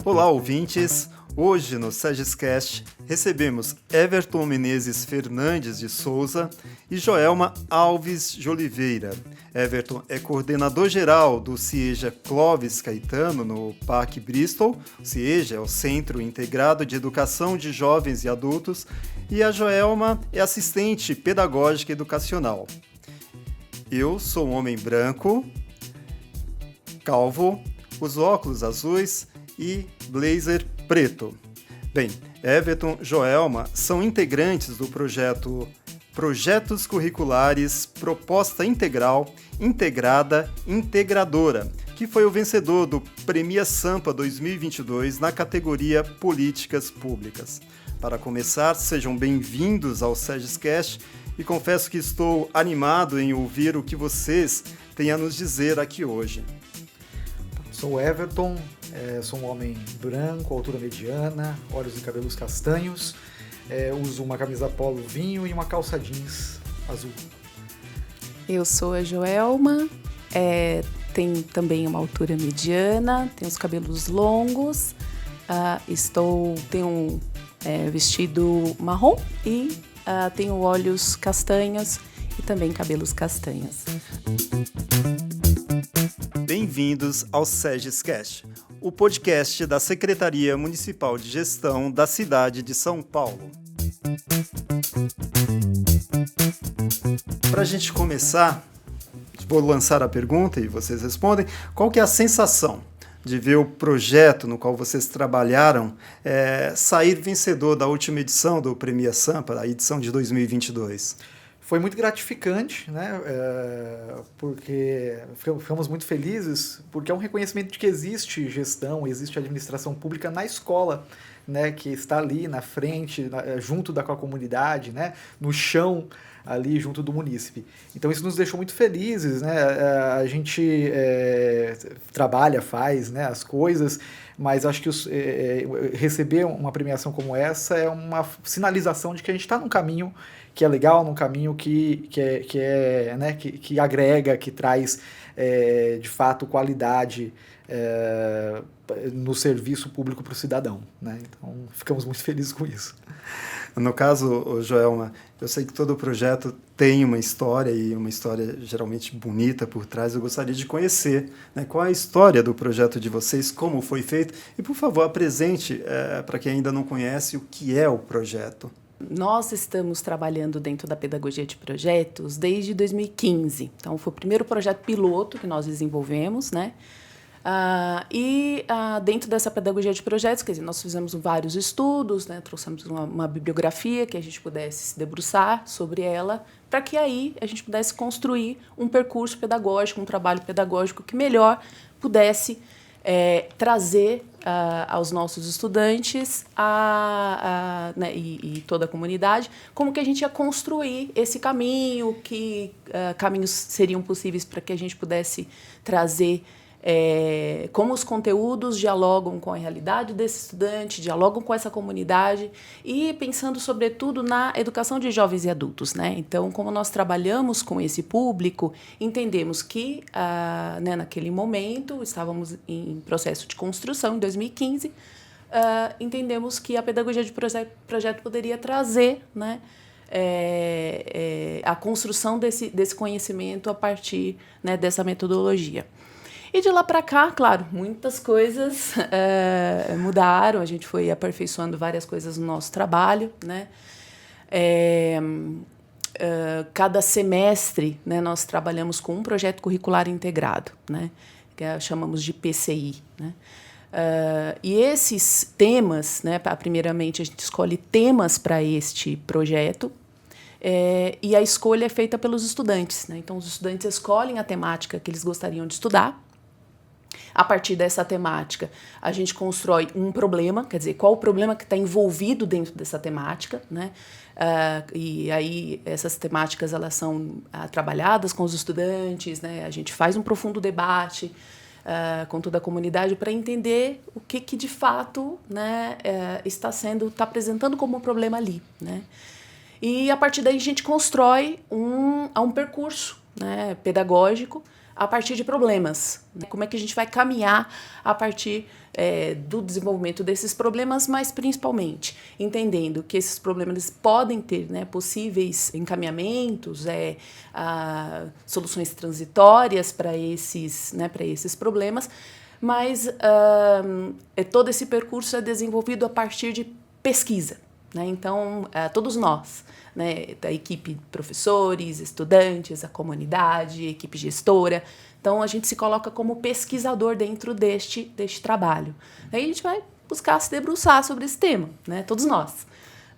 Olá, ouvintes! Hoje no SEGEScast recebemos Everton Menezes Fernandes de Souza e Joelma Alves de Oliveira. Everton é coordenador geral do CIEJA Clovis Caetano no Parque Bristol. O CIEJA é o Centro Integrado de Educação de Jovens e Adultos e a Joelma é assistente pedagógica educacional. Eu sou um homem branco, calvo, uso óculos azuis e blazer preto. Bem, Everton e Joelma são integrantes do projeto Projetos Curriculares Proposta Integral, Integrada, Integradora, que foi o vencedor do Premia Sampa 2022 na categoria Políticas Públicas. Para começar, sejam bem-vindos ao SEGEScast e confesso que estou animado em ouvir o que vocês têm a nos dizer aqui hoje. Sou Everton, sou um homem branco, altura mediana, olhos e cabelos castanhos, uso uma camisa polo vinho e uma calça jeans azul. Eu sou a Joelma, tenho também uma altura mediana, tenho os cabelos longos, tenho um vestido marrom e tenho olhos castanhos e também cabelos castanhos. Bem-vindos ao SEGEScast, o podcast da Secretaria Municipal de Gestão da cidade de São Paulo. Para a gente começar, vou lançar a pergunta e vocês respondem. Qual que é a sensação de ver o projeto no qual vocês trabalharam sair vencedor da última edição do Premia Sampa, a edição de 2022? Foi muito gratificante, né? Porque ficamos muito felizes, porque é um reconhecimento de que existe gestão, existe administração pública na escola, né? Que está ali na frente, junto com a comunidade, né? No chão, ali junto do munícipe. Então isso nos deixou muito felizes, né? A gente trabalha, faz, né, as coisas, mas acho que receber uma premiação como essa é uma sinalização de que a gente está num caminho que é legal, num caminho que agrega, que traz de fato qualidade no serviço público para o cidadão, né? Então ficamos muito felizes com isso. No caso, Joelma, eu sei que todo projeto tem uma história e uma história geralmente bonita por trás. Eu gostaria de conhecer, né, qual é a história do projeto de vocês, como foi feito e, por favor, apresente para quem ainda não conhece o que é o projeto. Nós estamos trabalhando dentro da pedagogia de projetos desde 2015. Então, foi o primeiro projeto piloto que nós desenvolvemos, né? Dentro dessa pedagogia de projetos, quer dizer, nós fizemos vários estudos, né? Trouxemos uma bibliografia que a gente pudesse se debruçar sobre ela, para que aí a gente pudesse construir um percurso pedagógico, um trabalho pedagógico que melhor pudesse trazer aos nossos estudantes né, e toda a comunidade como que a gente ia construir esse caminho, que caminhos seriam possíveis para que a gente pudesse trazer como os conteúdos dialogam com a realidade desse estudante, dialogam com essa comunidade e pensando, sobretudo, na educação de jovens e adultos, né? Então, como nós trabalhamos com esse público, entendemos que, né, naquele momento, estávamos em processo de construção, em 2015, entendemos que a pedagogia de projeto poderia trazer, né, a construção desse conhecimento a partir, né, dessa metodologia. E de lá para cá, claro, muitas coisas mudaram, a gente foi aperfeiçoando várias coisas no nosso trabalho, né? Cada semestre, né, nós trabalhamos com um projeto curricular integrado, né, que chamamos de PCI, né? E esses temas, né, primeiramente a gente escolhe temas para este projeto, e a escolha é feita pelos estudantes, né? Então, os estudantes escolhem a temática que eles gostariam de estudar. A partir dessa temática, a gente constrói um problema, quer dizer, qual o problema que está envolvido dentro dessa temática, né? E aí essas temáticas elas são trabalhadas com os estudantes, né? A gente faz um profundo debate com toda a comunidade para entender o que de fato, né, está apresentando como um problema ali, né? E a partir daí a gente constrói um percurso, né, pedagógico a partir de problemas, né? Como é que a gente vai caminhar a partir do desenvolvimento desses problemas, mas principalmente entendendo que esses problemas podem ter, né, possíveis encaminhamentos, soluções transitórias para esses problemas, mas todo esse percurso é desenvolvido a partir de pesquisa, né? Então, todos nós, né, da equipe professores, estudantes, a comunidade, a equipe gestora, então a gente se coloca como pesquisador dentro deste trabalho. Aí a gente vai buscar se debruçar sobre esse tema, né, todos nós,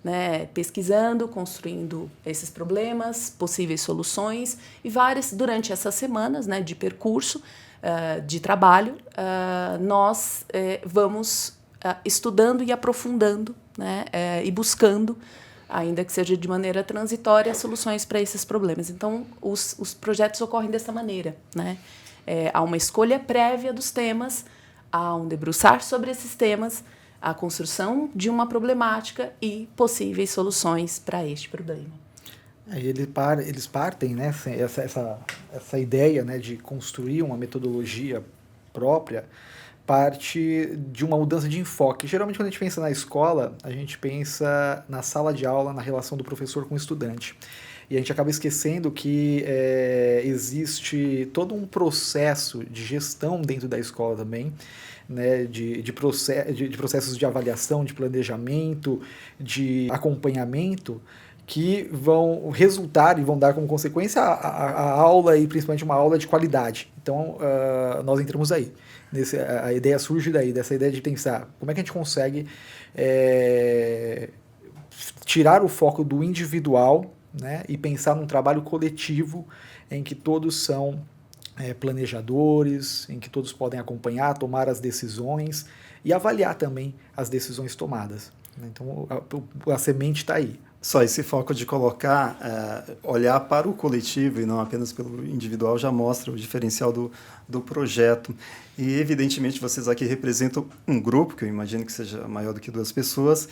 né, pesquisando, construindo esses problemas, possíveis soluções, e durante essas semanas, né, de percurso, de trabalho, nós vamos estudando e aprofundando, né, e buscando, ainda que seja de maneira transitória, soluções para esses problemas. Então, os projetos ocorrem dessa maneira, né? Há uma escolha prévia dos temas, há um debruçar sobre esses temas, a construção de uma problemática e possíveis soluções para este problema. Eles partem, né, essa ideia, né, de construir uma metodologia própria, parte de uma mudança de enfoque. Geralmente, quando a gente pensa na escola, a gente pensa na sala de aula, na relação do professor com o estudante. E a gente acaba esquecendo que existe todo um processo de gestão dentro da escola também, né, de processos de avaliação, de planejamento, de acompanhamento, que vão resultar e vão dar como consequência a aula, e principalmente uma aula de qualidade. Então, nós entramos aí. A ideia surge daí, dessa ideia de pensar como é que a gente consegue tirar o foco do individual, né, e pensar num trabalho coletivo em que todos são planejadores, em que todos podem acompanhar, tomar as decisões e avaliar também as decisões tomadas. Então, a semente está aí. Só esse foco de colocar, olhar para o coletivo e não apenas pelo individual já mostra o diferencial do projeto. E, evidentemente, vocês aqui representam um grupo, que eu imagino que seja maior do que 2 pessoas,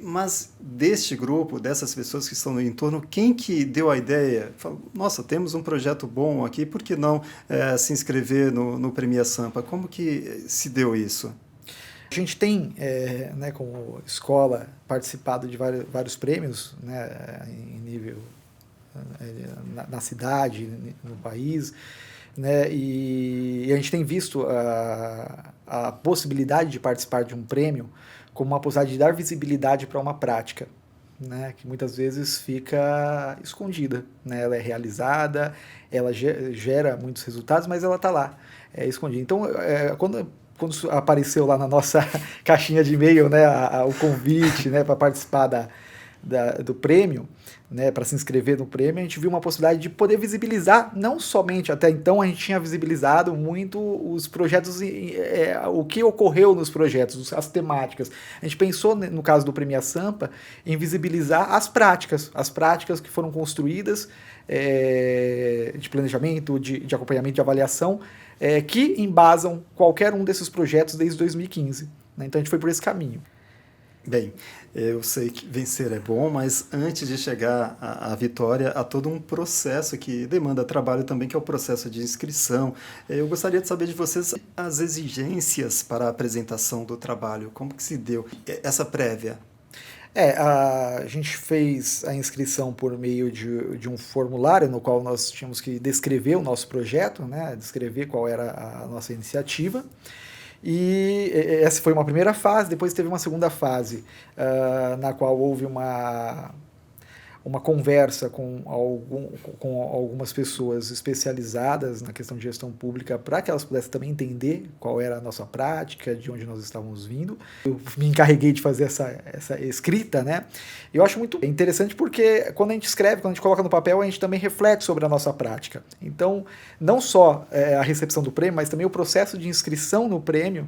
mas deste grupo, dessas pessoas que estão no entorno, quem que deu a ideia? Falou, nossa, temos um projeto bom aqui, por que não se inscrever no Premia Sampa? Como que se deu isso? A gente tem, né, como escola, participado de vários prêmios, né, em nível na cidade, no país, né, e a gente tem visto a possibilidade de participar de um prêmio como uma possibilidade de dar visibilidade para uma prática, né, que muitas vezes fica escondida, né, ela é realizada, ela gera muitos resultados, mas ela está lá, escondida. Então, quando apareceu lá na nossa caixinha de e-mail, né, o convite, né, para participar do prêmio, né, para se inscrever no prêmio, a gente viu uma possibilidade de poder visibilizar, não somente, até então a gente tinha visibilizado muito os projetos, o que ocorreu nos projetos, as temáticas. A gente pensou, no caso do Premia Sampa, em visibilizar as práticas que foram construídas, de planejamento, de acompanhamento, de avaliação, que embasam qualquer um desses projetos desde 2015. Né? Então a gente foi por esse caminho. Bem, eu sei que vencer é bom, mas antes de chegar à vitória, há todo um processo que demanda trabalho também, que é o processo de inscrição. Eu gostaria de saber de vocês as exigências para a apresentação do trabalho. Como que se deu essa prévia? A gente fez a inscrição por meio de um formulário no qual nós tínhamos que descrever o nosso projeto, né, descrever qual era a nossa iniciativa. E essa foi uma primeira fase, depois teve uma segunda fase, na qual houve uma conversa com algumas pessoas especializadas na questão de gestão pública para que elas pudessem também entender qual era a nossa prática, de onde nós estávamos vindo. Eu me encarreguei de fazer essa escrita, né? Eu acho muito interessante porque quando a gente escreve, quando a gente coloca no papel, a gente também reflete sobre a nossa prática. Então, não só a recepção do prêmio, mas também o processo de inscrição no prêmio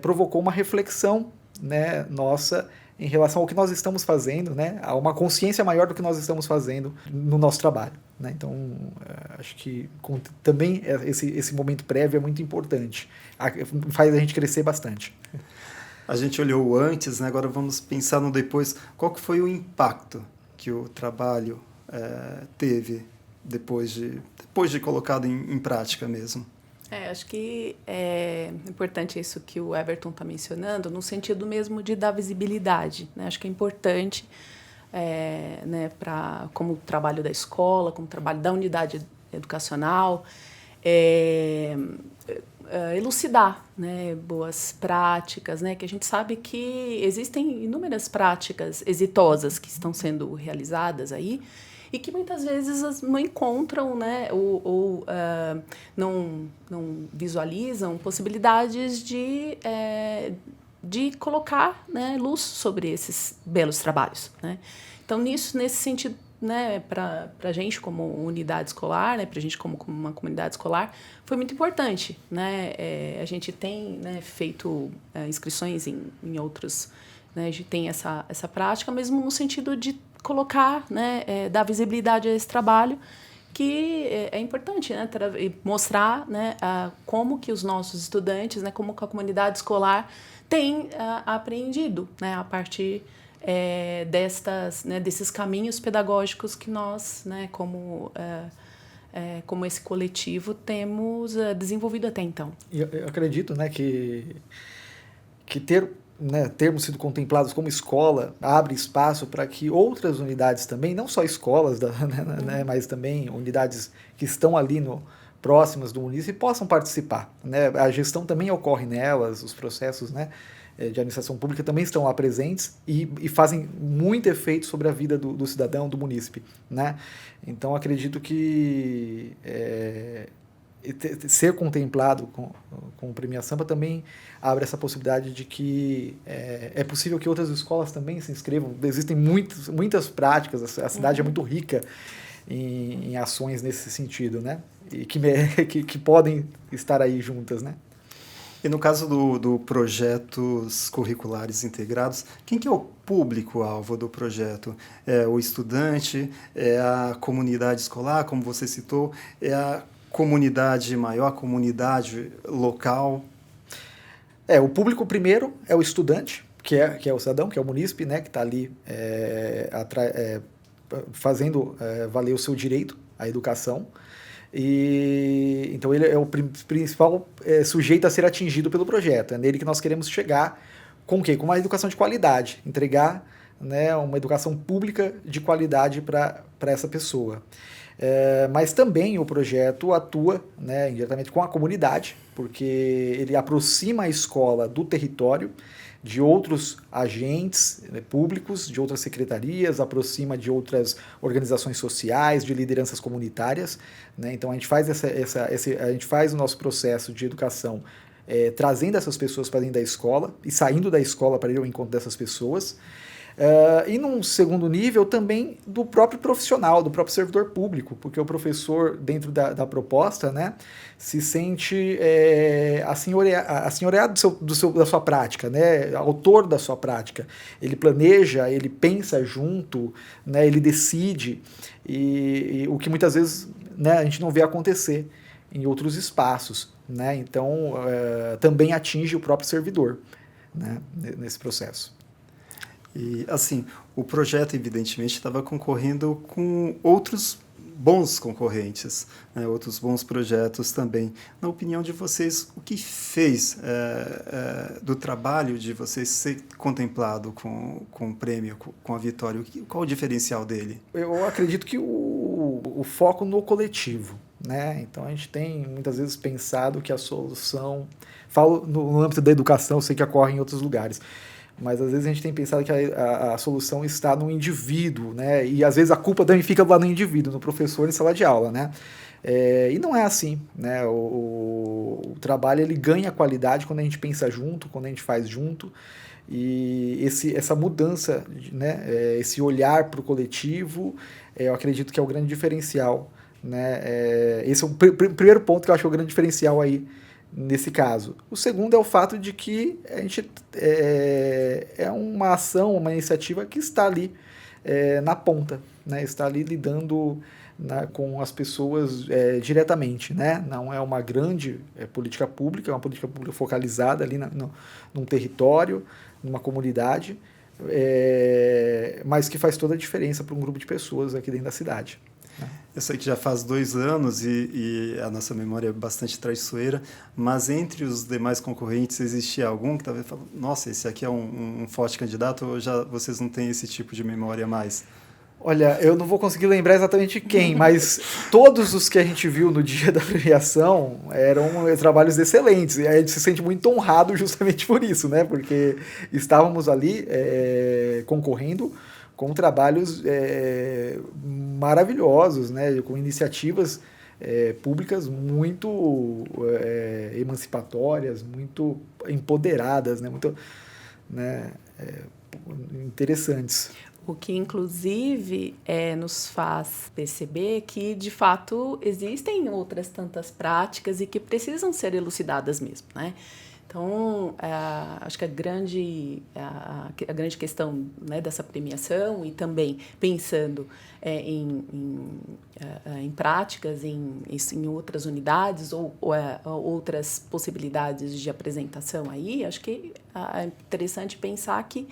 provocou uma reflexão, né, nossa, em relação ao que nós estamos fazendo, né? Há uma consciência maior do que nós estamos fazendo no nosso trabalho, né? Então, acho que também esse momento prévio é muito importante, faz a gente crescer bastante. A gente olhou o antes, né? Agora vamos pensar no depois. Qual que foi o impacto que o trabalho teve depois de colocado em prática mesmo? Acho que é importante isso que o Everton está mencionando, no sentido mesmo de dar visibilidade, né? Acho que é importante, né, como trabalho da escola, como trabalho da unidade educacional, elucidar, né, boas práticas, né, que a gente sabe que existem inúmeras práticas exitosas que estão sendo realizadas aí, e que muitas vezes não encontram, né, ou não visualizam possibilidades de colocar, né, luz sobre esses belos trabalhos, né? Então, nesse sentido, né, para a gente como unidade escolar, né, para a gente como uma comunidade escolar, foi muito importante, né? A gente tem, né, feito inscrições em outros, né, a gente tem essa prática, mesmo no sentido de colocar, né, dar visibilidade a esse trabalho, que é importante, né, mostrar, né, como que os nossos estudantes, né, como que a comunidade escolar tem apreendido, né, a partir desses caminhos pedagógicos que nós, né, como esse coletivo, temos desenvolvido até então. Eu acredito, né, que termos sido contemplados como escola abre espaço para que outras unidades também, não só escolas, né, mas também unidades que estão ali próximas do município, possam participar, né? A gestão também ocorre nelas, os processos, né, de administração pública também estão lá presentes e fazem muito efeito sobre a vida do cidadão, do munícipe, né? Então, acredito que ser contemplado com o Prêmio Sampa também abre essa possibilidade de que é possível que outras escolas também se inscrevam. Existem muitas práticas, a cidade é muito rica em ações nesse sentido, né? E que podem estar aí juntas, né? E no caso do projetos curriculares integrados, quem que é o público-alvo do projeto? É o estudante? É a comunidade escolar, como você citou? É a comunidade maior, a comunidade local? O público primeiro é o estudante, que é o cidadão, que é o munícipe, né, que está ali fazendo valer o seu direito à educação. E então ele é o principal sujeito a ser atingido pelo projeto. É nele que nós queremos chegar com o quê? Com uma educação de qualidade, entregar, né, uma educação pública de qualidade para essa pessoa. Mas também o projeto atua, né, indiretamente com a comunidade, porque ele aproxima a escola do território, de outros agentes, né, públicos, de outras secretarias, aproxima de outras organizações sociais, de lideranças comunitárias, né? Então a gente faz a gente faz o nosso processo de educação trazendo essas pessoas para dentro da escola e saindo da escola para ir ao encontro dessas pessoas. E num segundo nível também do próprio profissional, do próprio servidor público, porque o professor, dentro da proposta, né, se sente assenhoreado da sua prática, né, autor da sua prática. Ele planeja, ele pensa junto, né, ele decide, e o que muitas vezes, né, a gente não vê acontecer em outros espaços, né? Então também atinge o próprio servidor, né, nesse processo. E, assim, o projeto, evidentemente, estava concorrendo com outros bons concorrentes, né, outros bons projetos também. Na opinião de vocês, o que fez do trabalho de vocês ser contemplado com o prêmio, com a vitória? Qual o diferencial dele? Eu acredito que o foco no coletivo, né? Então, a gente tem, muitas vezes, pensado que a solução... Falo no âmbito da educação, eu sei que ocorre em outros lugares, mas às vezes a gente tem pensado que a solução está no indivíduo, né? E às vezes a culpa também fica lá no indivíduo, no professor em sala de aula, né? E não é assim, né? O trabalho ele ganha qualidade quando a gente pensa junto, quando a gente faz junto. E essa mudança, né? Esse olhar para o coletivo, eu acredito que é o grande diferencial, né? Esse é o primeiro ponto que eu acho que é o grande diferencial aí nesse caso. O segundo é o fato de que a gente é uma ação, uma iniciativa que está ali na ponta, né? Está ali lidando com as pessoas diretamente, né? Não é uma grande política pública, é uma política pública focalizada ali num território, numa comunidade, mas que faz toda a diferença para um grupo de pessoas aqui dentro da cidade. Eu sei que já faz 2 anos e a nossa memória é bastante traiçoeira, mas entre os demais concorrentes existia algum que talvez falou, nossa, esse aqui é um forte candidato, ou já vocês não têm esse tipo de memória mais? Olha, eu não vou conseguir lembrar exatamente quem, mas todos os que a gente viu no dia da premiação eram trabalhos excelentes. E a gente se sente muito honrado justamente por isso, né? Porque estávamos ali concorrendo com trabalhos maravilhosos, né? Com iniciativas públicas muito emancipatórias, muito empoderadas, né? Muito, né? Interessantes. O que, inclusive, nos faz perceber que, de fato, existem outras tantas práticas e que precisam ser elucidadas mesmo, né? Então, acho que a grande questão, né, dessa premiação e também pensando em práticas, em outras unidades ou outras possibilidades de apresentação aí, acho que é interessante pensar que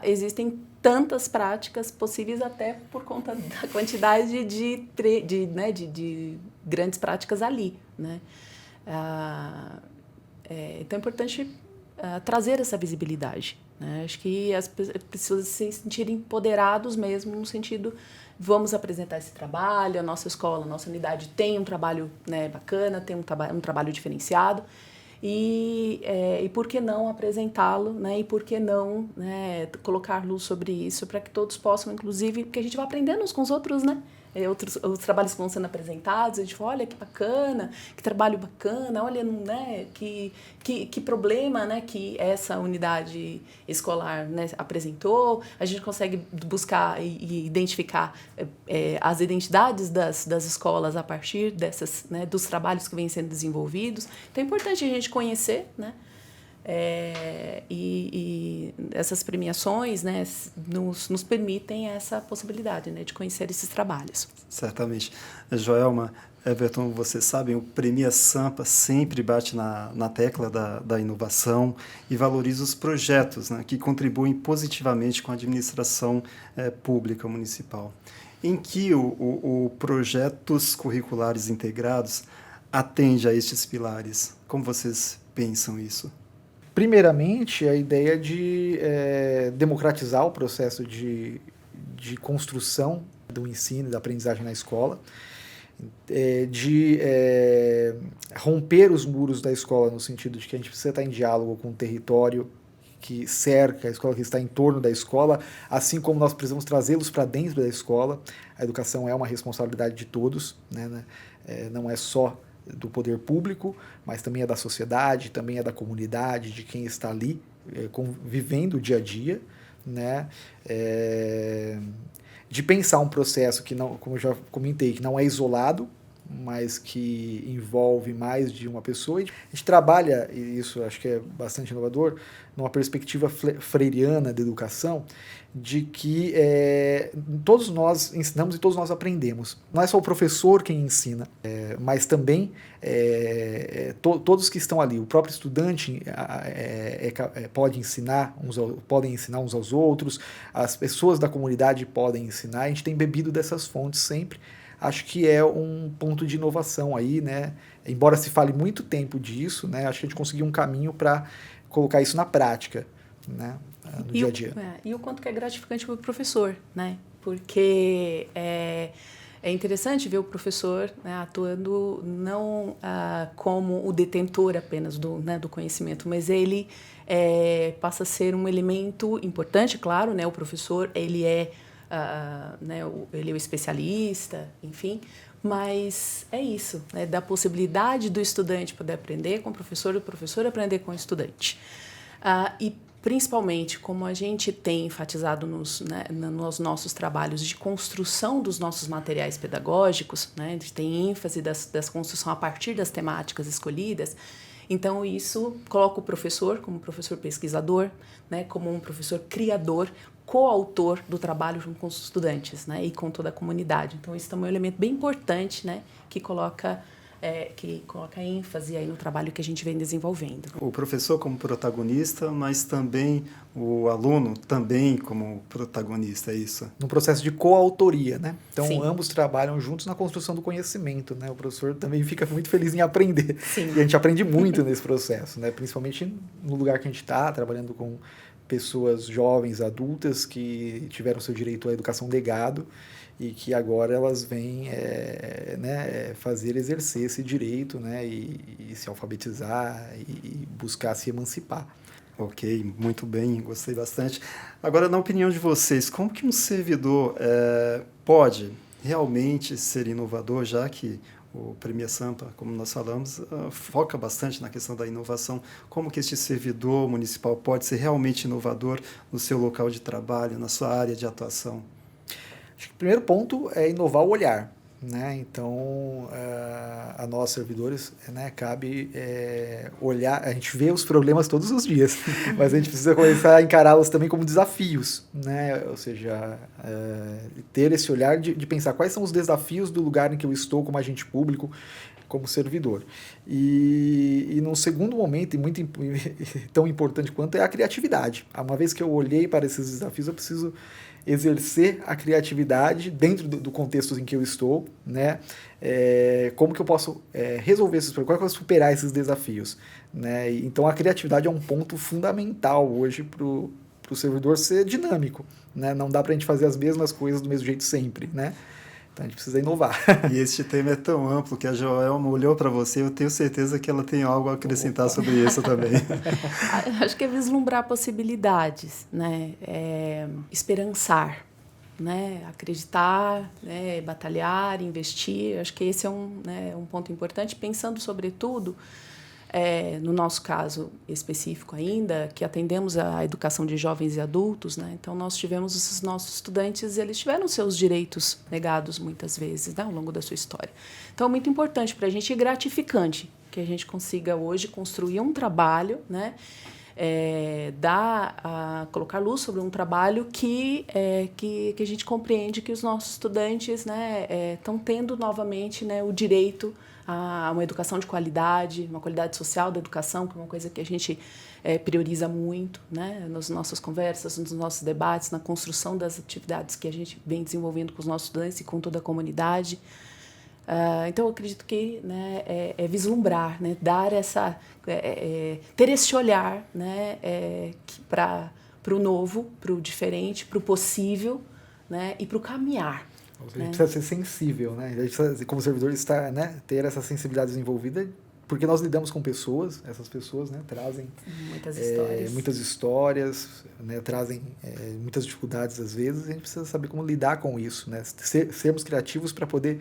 existem tantas práticas possíveis até por conta da quantidade de grandes práticas ali, né? Então é importante trazer essa visibilidade, né? Acho que as pessoas se sentirem empoderados mesmo no sentido, vamos apresentar esse trabalho, a nossa escola, a nossa unidade tem um trabalho, né, bacana, tem um trabalho diferenciado. E por que não apresentá-lo, né? E por que não, né, colocar luz sobre isso, para que todos possam, inclusive, porque a gente vai aprendendo uns com os outros, né? Os trabalhos que vão sendo apresentados, a gente fala, olha que bacana, que trabalho bacana, olha, né, que problema, né, que essa unidade escolar, né, apresentou. A gente consegue buscar e identificar as identidades das escolas a partir dessas, né, dos trabalhos que vêm sendo desenvolvidos. Então é importante a gente conhecer, né? E essas premiações, né, nos permitem essa possibilidade, né, de conhecer esses trabalhos. Certamente. Joelma, Everton, vocês sabem, o Premia Sampa sempre bate na tecla da inovação e valoriza os projetos, né, que contribuem positivamente com a administração pública municipal. Em que o Projetos Curriculares Integrados atende a estes pilares? Como vocês pensam isso? Primeiramente, a ideia de democratizar o processo de construção do ensino e da aprendizagem na escola, de romper os muros da escola no sentido de que a gente precisa estar em diálogo com o território que cerca a escola, que está em torno da escola, assim como nós precisamos trazê-los para dentro da escola. A educação é uma responsabilidade de todos, né? Não é só do poder público, mas também é da sociedade, também é da comunidade, de quem está ali vivendo o dia a dia, né? De pensar um processo que, não, como eu já comentei, que não é isolado, mas que envolve mais de uma pessoa. A gente trabalha, e isso acho que é bastante inovador, numa perspectiva freiriana da educação, de que todos nós ensinamos e todos nós aprendemos. Não é só o professor quem ensina, mas também todos que estão ali. O próprio estudante podem ensinar uns aos outros, as pessoas da comunidade podem ensinar. A gente tem bebido dessas fontes sempre. Acho que é um ponto de inovação aí, né? Embora se fale muito tempo disso, né? Acho que a gente conseguiu um caminho para colocar isso na prática, né? No dia a dia. E o quanto que é gratificante para o professor, né? Porque é interessante ver o professor, né, atuando não como o detentor apenas do conhecimento, mas ele passa a ser um elemento importante, claro, né? O professor, ele ele é o especialista, enfim, mas é isso, né, da possibilidade do estudante poder aprender com o professor e o professor aprender com o estudante. E principalmente, como a gente tem enfatizado nos nossos trabalhos de construção dos nossos materiais pedagógicos, né, a gente tem ênfase das construção a partir das temáticas escolhidas. Então, isso coloca o professor como professor pesquisador, né, como um professor criador, coautor do trabalho junto com os estudantes, né, e com toda a comunidade. Então, isso também é um elemento bem importante, né, que coloca que coloca ênfase aí no trabalho que a gente vem desenvolvendo. O professor como protagonista, mas também o aluno também como protagonista, é isso? No processo de coautoria, né? Então, Sim. ambos trabalham juntos na construção do conhecimento, né? O professor também fica muito feliz em aprender. Sim. E a gente aprende muito nesse processo, né? Principalmente no lugar que a gente está, trabalhando com pessoas jovens, adultas, que tiveram seu direito à educação negado e que agora elas vêm exercer esse direito, né? E se alfabetizar e buscar se emancipar. Ok, muito bem, gostei bastante. Agora, na opinião de vocês, como que um servidor pode realmente ser inovador, já que o Premia Sampa, como nós falamos, foca bastante na questão da inovação? Como que este servidor municipal pode ser realmente inovador no seu local de trabalho, na sua área de atuação? Acho que o primeiro ponto é inovar o olhar, né? Então, a nós servidores, né, cabe olhar, a gente vê os problemas todos os dias, mas a gente precisa começar a encará-los também como desafios, né? Ou seja, ter esse olhar de pensar quais são os desafios do lugar em que eu estou como agente público, como servidor. E num segundo momento, e muito tão importante quanto, é a criatividade. Uma vez que eu olhei para esses desafios, eu preciso exercer a criatividade dentro do contexto em que eu estou, né? Como que eu posso resolver esses problemas, como eu posso superar esses desafios, né? Então, a criatividade é um ponto fundamental hoje para o servidor ser dinâmico, né? Não dá para a gente fazer as mesmas coisas do mesmo jeito sempre, né? Então, a gente precisa inovar. E este tema é tão amplo que a Joelma olhou para você, eu tenho certeza que ela tem algo a acrescentar sobre isso também. Acho que é vislumbrar possibilidades, né? Esperançar, né? Acreditar, né? Batalhar, investir. Acho que esse é um ponto importante, pensando sobretudo no nosso caso específico ainda, que atendemos a educação de jovens e adultos, né? Então, nós tivemos os nossos estudantes, eles tiveram seus direitos negados muitas vezes, né? Ao longo da sua história. Então, é muito importante para a gente e gratificante que a gente consiga hoje construir um trabalho, né? Colocar luz sobre um trabalho que a gente compreende que os nossos estudantes, né, estão tendo novamente, né, o direito a uma educação de qualidade, uma qualidade social da educação, que é uma coisa que a gente prioriza muito, né, nas nossas conversas, nos nossos debates, na construção das atividades que a gente vem desenvolvendo com os nossos estudantes e com toda a comunidade. Então, eu acredito que, né, vislumbrar, né, dar ter esse olhar, né, para o novo, para o diferente, para o possível, né, e para o caminhar. A gente precisa ser sensível, né? A gente precisa, como servidor, ter essa sensibilidade desenvolvida, porque nós lidamos com pessoas, essas pessoas, né, trazem muitas histórias, né, trazem muitas dificuldades às vezes, e a gente precisa saber como lidar com isso, né? Sermos criativos para poder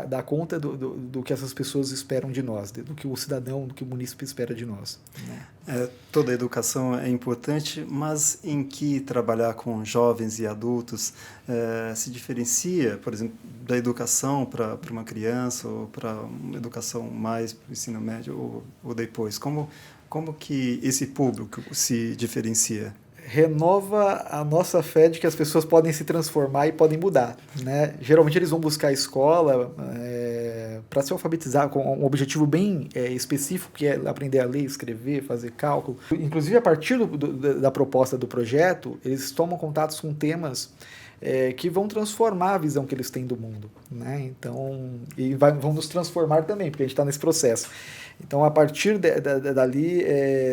dar conta do que essas pessoas esperam de nós, do que o cidadão, do que o munícipe espera de nós, né? Toda a educação é importante, mas em que trabalhar com jovens e adultos se diferencia, por exemplo, da educação para uma criança ou para uma educação mais para o ensino médio ou depois? Como que esse público se diferencia? Renova a nossa fé de que as pessoas podem se transformar e podem mudar, né? Geralmente eles vão buscar a escola para se alfabetizar com um objetivo bem específico, que é aprender a ler, escrever, fazer cálculo. Inclusive, a partir da proposta do projeto, eles tomam contatos com temas que vão transformar a visão que eles têm do mundo, né? Então, vão nos transformar também, porque a gente está nesse processo. Então, a partir dali,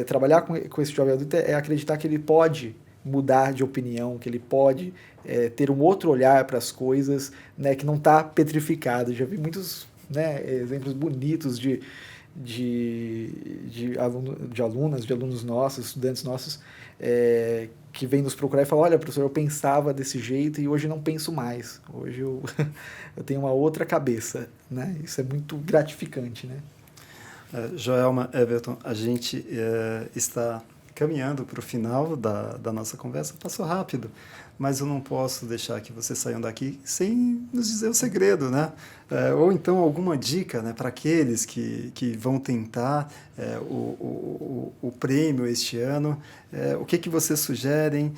trabalhar com esse jovem adulto é acreditar que ele pode mudar de opinião, que ele pode ter um outro olhar para as coisas, né, que não está petrificado. Já vi muitos, né, exemplos bonitos de alunos nossos, estudantes nossos, que vêm nos procurar e falam: olha, professor, eu pensava desse jeito e hoje não penso mais. Hoje eu tenho uma outra cabeça, né? Isso é muito gratificante, né? Joelma, Everton, a gente está caminhando para o final da nossa conversa. Passou rápido, mas eu não posso deixar que vocês saiam daqui sem nos dizer o segredo, né? Ou então alguma dica, né, para aqueles que vão tentar o prêmio este ano. O que vocês sugerem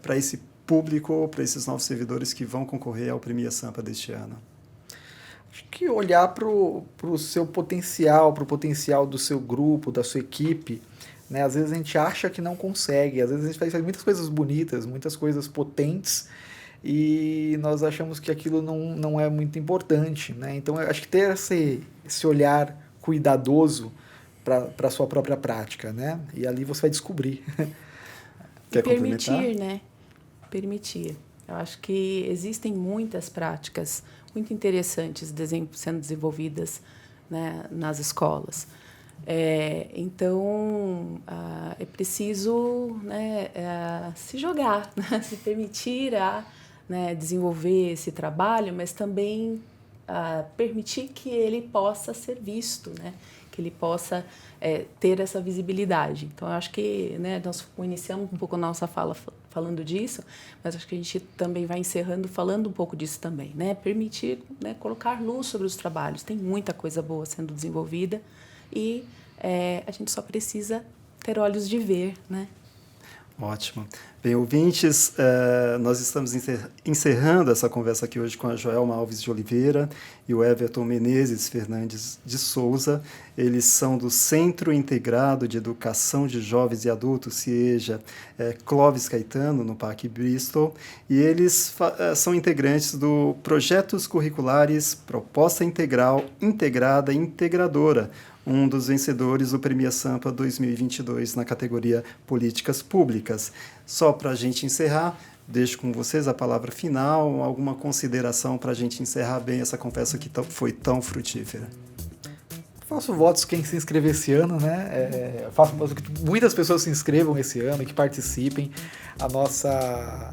para esse público, para esses novos servidores que vão concorrer ao Premia Sampa deste ano? Acho que olhar para o seu potencial, para o potencial do seu grupo, da sua equipe, né? Às vezes a gente acha que não consegue, às vezes a gente faz muitas coisas bonitas, muitas coisas potentes, e nós achamos que aquilo não é muito importante, né? Então, eu acho que ter esse olhar cuidadoso para a sua própria prática, né? E ali você vai descobrir. Quer permitir, né? Permitir. Eu acho que existem muitas práticas muito interessantes sendo desenvolvidas, né, nas escolas. Então, é preciso, né, se jogar, né, se permitir né, desenvolver esse trabalho, mas também permitir que ele possa ser visto, né, que ele possa ter essa visibilidade. Então, eu acho que, né, nós iniciamos um pouco a nossa fala falando disso, mas acho que a gente também vai encerrando falando um pouco disso também, né? Permitir, né, colocar luz sobre os trabalhos. Tem muita coisa boa sendo desenvolvida e a gente só precisa ter olhos de ver, né? Ótimo. Bem, ouvintes, nós estamos encerrando essa conversa aqui hoje com a Joelma Alves de Oliveira e o Everton Menezes Fernandes de Souza. Eles são do Centro Integrado de Educação de Jovens e Adultos, CIEJA, Clóvis Caetano, no Parque Bristol, e eles são integrantes do Projetos Curriculares Proposta Integral, Integrada e Integradora, um dos vencedores do Premia Sampa 2022 na categoria Políticas Públicas. Só para a gente encerrar, deixo com vocês a palavra final, alguma consideração para a gente encerrar bem essa conversa que foi tão frutífera. Faço votos quem se inscrever esse ano, né? Faço que muitas pessoas se inscrevam esse ano e que participem. A nossa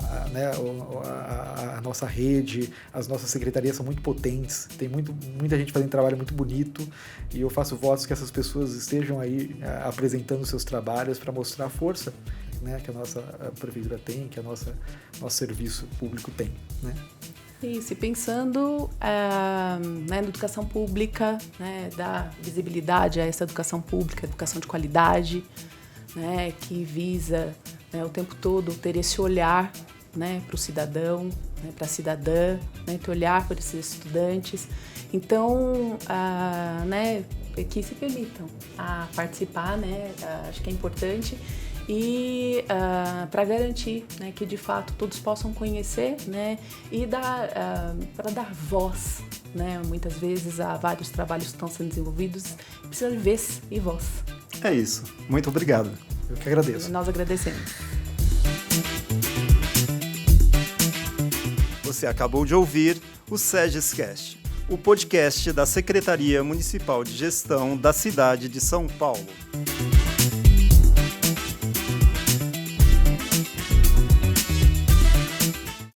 rede, as nossas secretarias são muito potentes, tem muita gente fazendo trabalho muito bonito, e eu faço votos que essas pessoas estejam aí apresentando seus trabalhos para mostrar a força, né, que a nossa prefeitura tem, que nosso serviço público tem, né? Isso, e pensando na educação pública, né, dar visibilidade a essa educação pública, educação de qualidade, né, que visa, né, o tempo todo ter esse olhar, né, para o cidadão, né, para a cidadã, né, ter olhar para esses estudantes. Então, né, que se permitam a participar, né, acho que é importante. E para garantir, né, que de fato todos possam conhecer, né, e para dar voz, né, muitas vezes há vários trabalhos que estão sendo desenvolvidos, precisa de vez e voz. É isso. Muito obrigado. Eu que agradeço. E nós agradecemos. Você acabou de ouvir o SEGEScast, o podcast da Secretaria Municipal de Gestão da cidade de São Paulo.